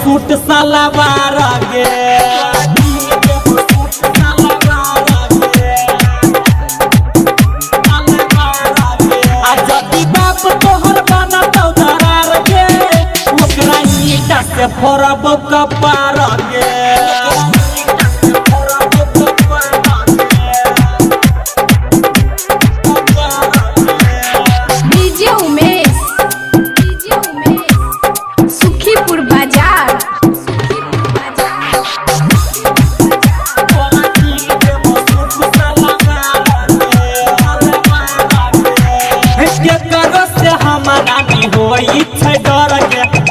Suit सलवार गे जदि बाप तोहर बना तो दरार गे ओकरा ईटा से फोड़ब कपार गे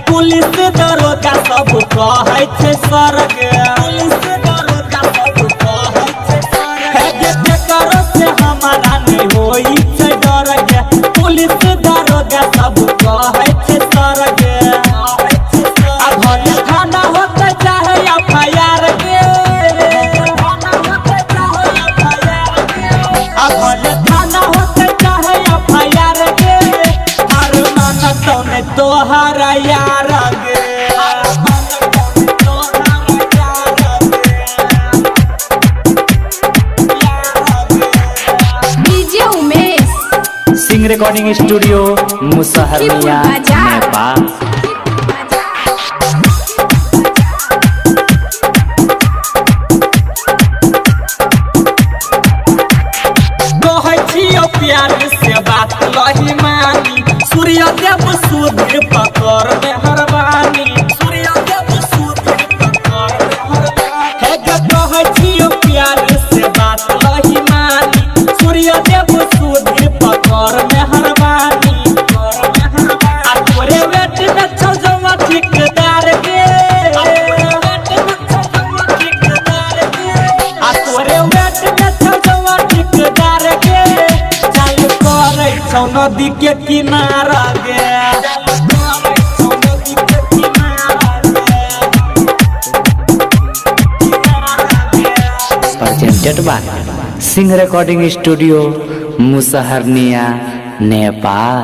पुलिस दरोगा सब कहै छै सर गे पुलिस दरोगा सब कहै छै सर गे करो से हमारा नहीं होई छै डर गे पुलिस दरोगा सब कहै छै सर गे अब थाना होते चाहे एफआईआर गे अब थाना होते चाहे एफआईआर गे हर मन तोने तोहर यार सिंह रिकॉर्डिंग स्टूडियो मुसहरिया नेपाल। कहै छियो प्यार से बात लही मानी सूर्य देव सुधीर पकड़ मेहरबानी सूर्य देव सुधीर पकड़ मेहरबानी हे गे कहै छियो प्यार से बात लही मानी सूर्य देव सुधीर पकड़ मेहरबानी आ तोरे बेट में छौ जवा ठेकेदार गे आ तोरे बेट में छौ जवा ठेकेदार गे चल करे छौ नदी के किनारा गे presented by Singh recording studio Musahariya Nepal.